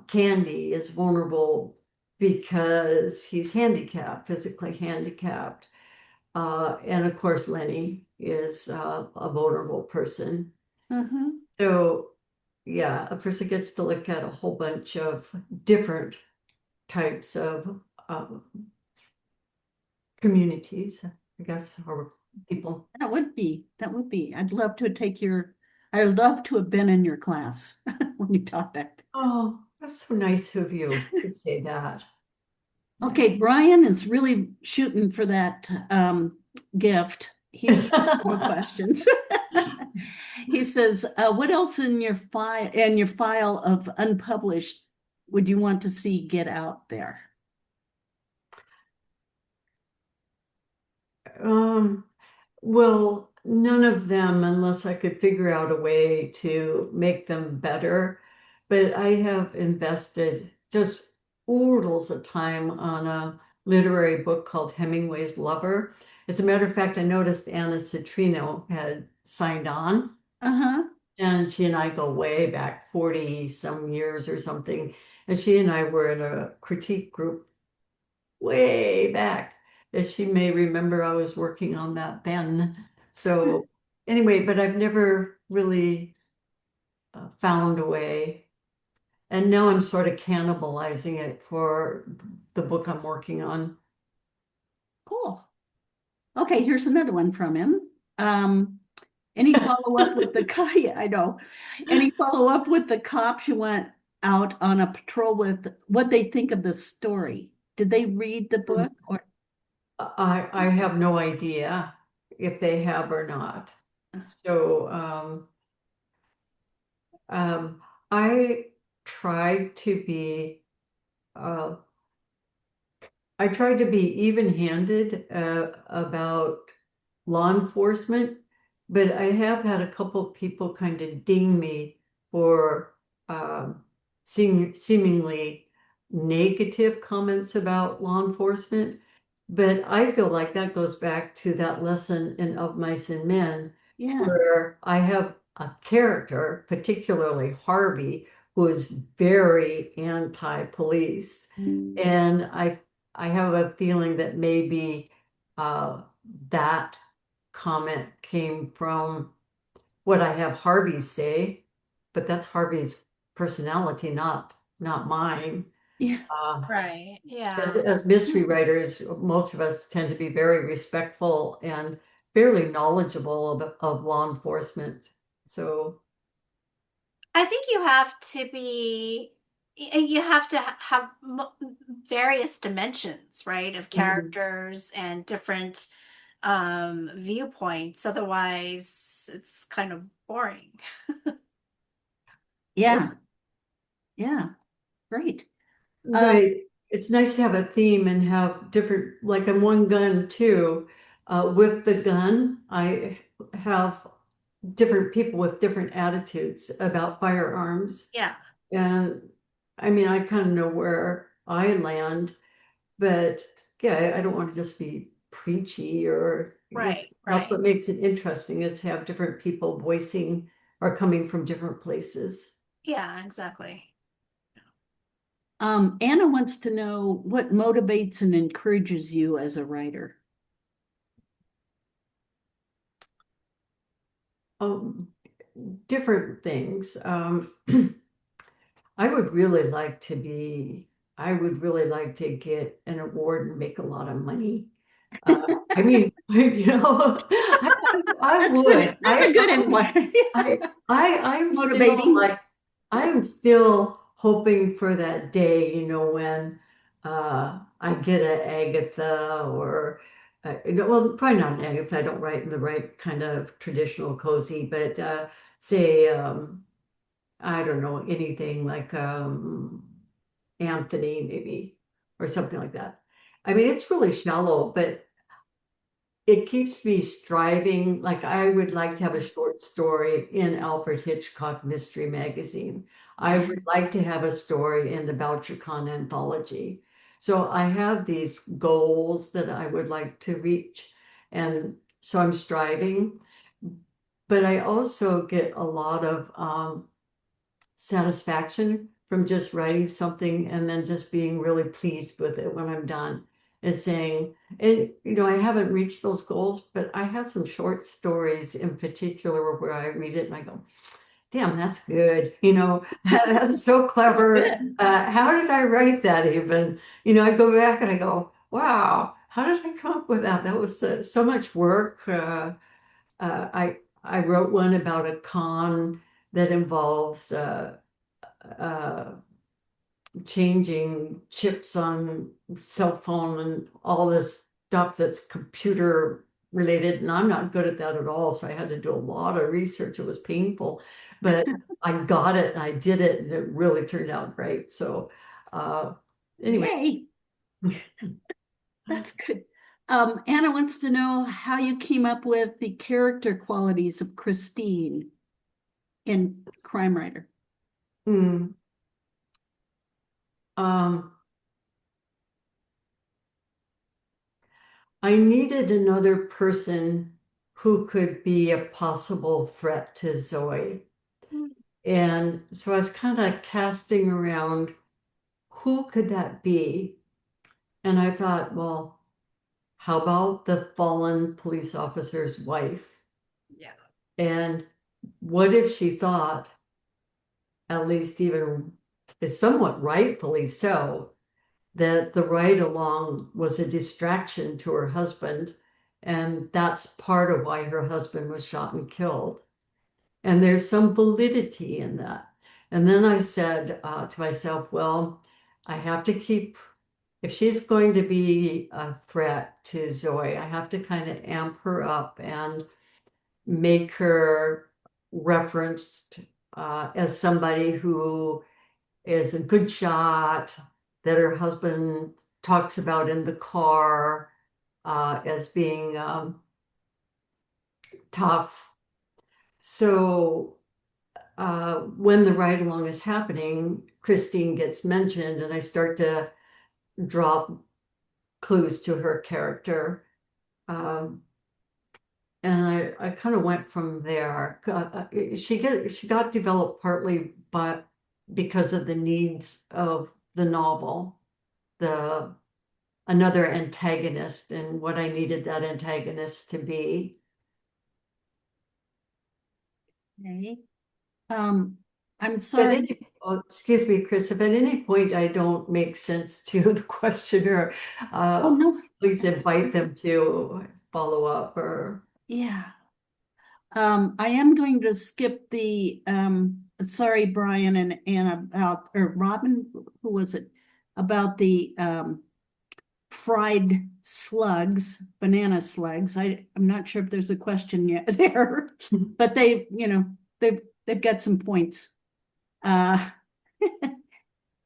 Candy is vulnerable because he's handicapped, physically handicapped. And of course, Lenny is a vulnerable person. Mhm. So, yeah, a person gets to look at a whole bunch of different types of communities, I guess, or people. That would be. I'd love to have been in your class when you taught that. Oh, that's so nice of you to say that. Okay, Brian is really shooting for that gift. He's got some more questions. He says, "What else in your file of unpublished would you want to see get out there?" Um, well, none of them unless I could figure out a way to make them better. But I have invested just oodles of time on a literary book called Hemingway's Lover. As a matter of fact, I noticed Anna Citrino had signed on, Uh-huh. and she and I go way back 40 some years or something. And she and I were in a critique group way back. As she may remember, I was working on that then. So anyway, but I've never really found a way. And now I'm sort of cannibalizing it for the book I'm working on. Cool. Okay, here's another one from him. Um, any follow-up with the yeah, I know. Any follow-up with the cops you went out on a patrol with, what they think of the story? Did they read the book or I have no idea if they have or not. So um, I tried to be uh, I tried to be even-handed about law enforcement, but I have had a couple people kind of ding me for seemingly negative comments about law enforcement. But I feel like that goes back to that lesson in Of Mice and Men, yeah. where I have a character, particularly Harvey, who is very anti-police. And I have a feeling that maybe that comment came from what I have Harvey say, but that's Harvey's personality, not mine. Yeah. Uh, Right. as, Yeah. as mystery writers, most of us tend to be very respectful and fairly knowledgeable of law enforcement. So, I think you have to be, you have to have various dimensions, right, of mhm. characters and different viewpoints. Otherwise, it's kind of boring. Yeah. Yeah. Great. Right. It's nice to have a theme and have different, like in one gun too. With the gun, I have different people with different attitudes about firearms. Yeah. And I mean, I kind of know where I land, but yeah, I don't want to just be preachy or Right. that's Right. what makes it interesting is to have different people voicing or coming from different places. Yeah, exactly. Anna wants to know what motivates and encourages you as a writer. Um, Different things. I would really like to be, I would really like to get an award and make a lot of money. I mean, I That's good. would. That's a good input. It's I'm still motivating. like, I'm still hoping for that day, when I get an Agatha or, well, probably not an Agatha. I don't write in the right kind of traditional cozy, but say, I don't know, anything like Anthony maybe or something like that. I mean, it's really shallow, but it keeps me striving. Like I would like to have a short story in Alfred Hitchcock Mystery Magazine. I Yeah. would like to have a story in the Bouchercon anthology. So I have these goals that I would like to reach. And so I'm striving, but I also get a lot of satisfaction from just writing something and then just being really pleased with it when I'm done and saying, and I haven't reached those goals, but I have some short stories in particular where I read it and I go, damn, that's good. That's so That's clever. good. How did I write that even? I go back and I go, wow, how did I come up with that? That was so much work. I wrote one about a con that involves uh, changing chips on cell phone and all this stuff that's computer related. And I'm not good at that at all. So I had to do a lot of research. It was painful, but I got it and I did it and it really turned out great. So uh, anyway. Yay. That's good. Anna wants to know how you came up with the character qualities of Christine in Crime Writer. Hmm, um, I needed another person who could be a possible threat to Zoe. And so I was kind of casting around who could that be? And I thought, well, how about the fallen police officer's wife? Yeah. And what if she thought, at least even is somewhat rightfully so, that the ride along was a distraction to her husband, and that's part of why her husband was shot and killed. And there's some validity in that. And then I said to myself, well, I have to keep, if she's going to be a threat to Zoe, I have to kind of amp her up and make her referenced as somebody who is a good shot that her husband talks about in the car as being tough. So when the ride along is happening, Christine gets mentioned, and I start to drop clues to her character. Um, and I kind of went from there. She got developed partly because of the needs of the novel. The another antagonist and what I needed that antagonist to be. Okay. I'm At sorry. excuse me, Chris, if at any point I don't make sense to the questioner, Oh, no. please invite them to follow up or. Yeah. I am going to skip the, sorry, Brian and Anna about, or Robin, who was it? About the, fried slugs, banana slugs. I'm not sure if there's a question yet there, but they, they've got some points. Uh,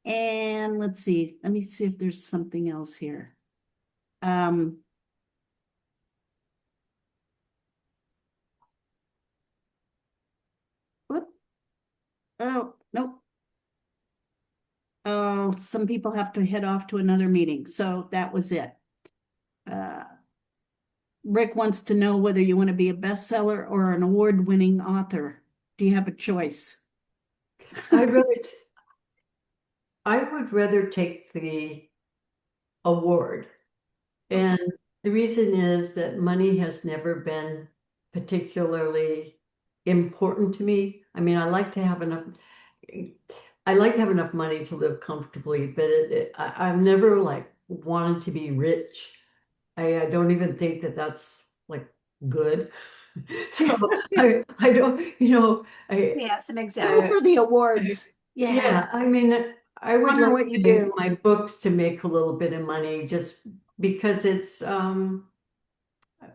and let's see, let me see if there's something else here. Whoop. Oh, nope. Oh, some people have to head off to another meeting, so that was it. Rick wants to know whether you want to be a bestseller or an award-winning author. Do you have a choice? I'd rather, I would rather take the award. And the reason is that money has never been particularly important to me. I mean, I like to have enough money to live comfortably, but I've never like wanted to be rich. I don't even think that that's like good. So I don't, We have some Go examples. for the awards. Yeah, yeah, I mean, I would honor like what you do. my books to make a little bit of money just because it's,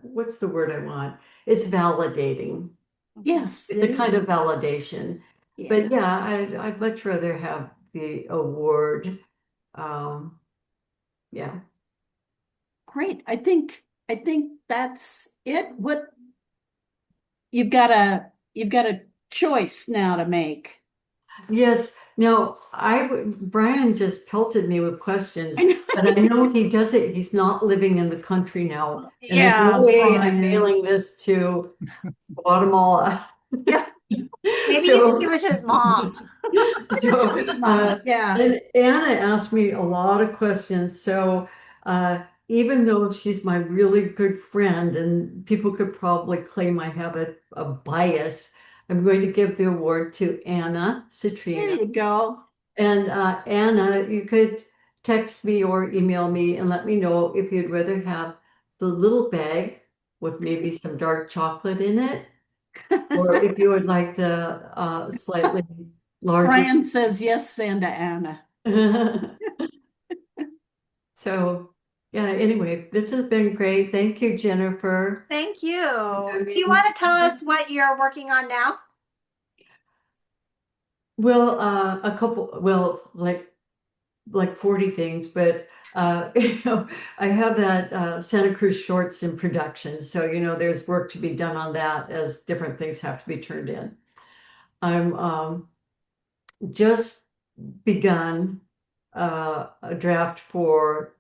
what's the word I want? It's validating. Yes, It's it a kind is. of validation. Yeah, But yeah, I'd much rather have the award. Um, yeah. great. I think that's it. What you've got a choice now to make. Yes. Now, Brian just pelted me with questions, I know. but I know he does it. He's not living in the country now. And there's Yeah, no way I'm Brian. mailing this to Guatemala. Yeah. Maybe you can So, give it to his mom. so His mom. Yeah. and Anna asked me a lot of questions. So even though she's my really good friend, and people could probably claim I have a bias, I'm going to give the award to Anna There Citrina. you go. And Anna, you could text me or email me and let me know if you'd rather have the little bag with maybe some dark chocolate in it, or if you would like the slightly larger. Brian says yes, Santa Ana. So, yeah, anyway, this has been great. Thank you, Jennifer. Thank you. I Do you mean, want to tell us what you're working on now? well, like 40 things, but I have that Santa Cruz shorts in production. So, there's work to be done on that as different things have to be turned in. I'm just begun a draft for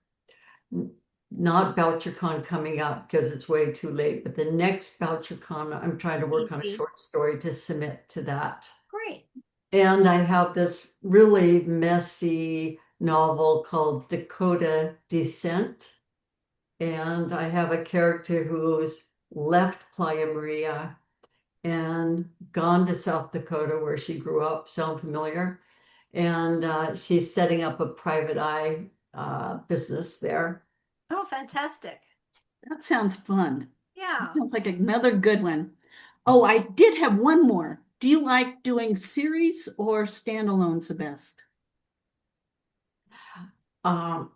not BoucherCon coming up because it's way too late, but the next BoucherCon, I'm trying to work on a Easy. short story to submit to that. Great. And I have this really messy novel called Dakota Descent. And I have a character who's left Playa Maria and gone to South Dakota where she grew up. Sound familiar? And she's setting up a private eye business there. Oh, fantastic. That sounds fun. Yeah. Sounds like another good one. Oh, I did have one more. Do you like doing series or standalones the best? Um,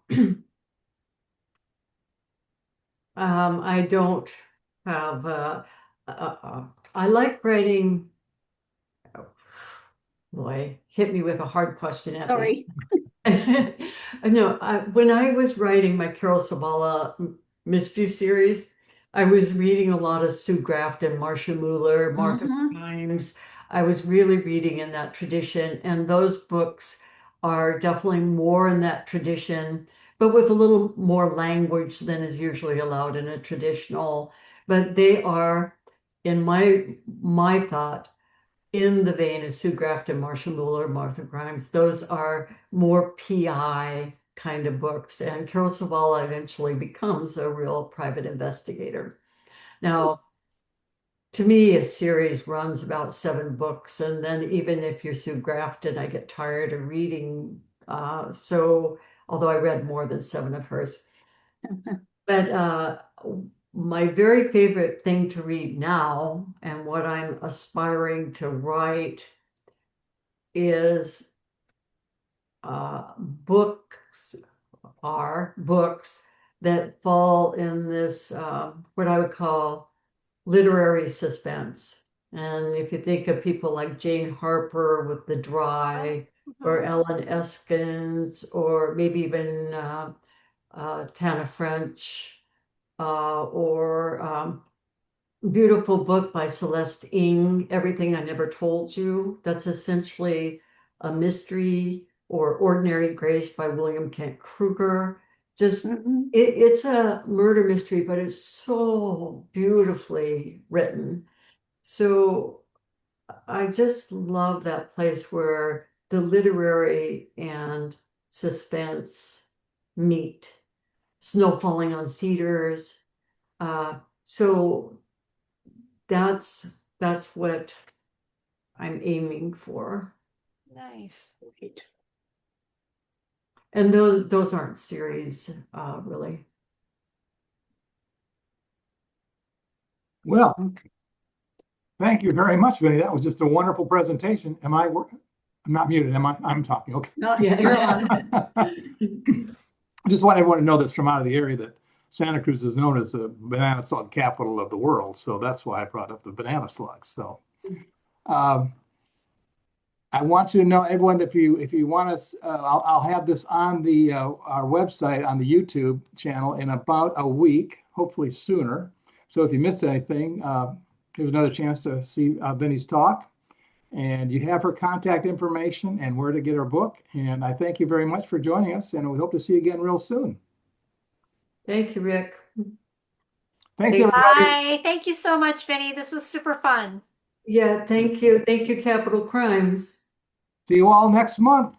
I don't have, I like writing, oh, boy, hit me with a hard question at the Sorry. No, when I was writing my Carol Sawala mystery series, I was reading a lot of Sue Grafton, Marcia Mueller, Martha Uh-huh. Grimes. I was really reading in that tradition, and those books are definitely more in that tradition, but with a little more language than is usually allowed in a traditional. But they are, in my thought, in the vein of Sue Grafton, Marcia Mueller, Martha Grimes. Those are more PI kind of books. And Carol Sawala eventually becomes a real private investigator. Now, to me, a series runs about 7 books, and then even if you're Sue Grafton, I get tired of reading. So, although I read more than 7 of hers, but my very favorite thing to read now, and what I'm aspiring to write, is books that fall in this what I would call literary suspense. And if you think of people like Jane Harper with The Dry, or Ellen Eskens, or maybe even Tana French, or beautiful book by Celeste Ng, Everything I Never Told You. That's essentially a mystery, or Ordinary Grace by William Kent Kruger. Just it's a murder mystery, but it's so beautifully written. So I just love that place where the literary and suspense meet. Snow Falling on Cedars. So that's what I'm aiming for. Nice. Great. And those aren't series, really. Well, thank you very much, Vinnie. That was just a wonderful presentation. Am I working? I'm not muted, am I? I'm talking, okay. No, Yeah. you're on. I just want everyone to know that's from out of the area that Santa Cruz is known as the banana slug capital of the world. So that's why I brought up the banana slugs. So I want you to know, everyone, if you want us, I'll have this on the our website on the YouTube channel in about a week, hopefully sooner. So if you missed anything, here's another chance to see Vinnie's talk. And you have her contact information and where to get her book. And I thank you very much for joining us, and we hope to see you again real soon. Thank you, Rick. Thanks, Thanks. everybody. Bye. Thank you so much, Vinnie. This was super fun. Yeah, thank you. Thank you, Capital Crimes. See you all next month.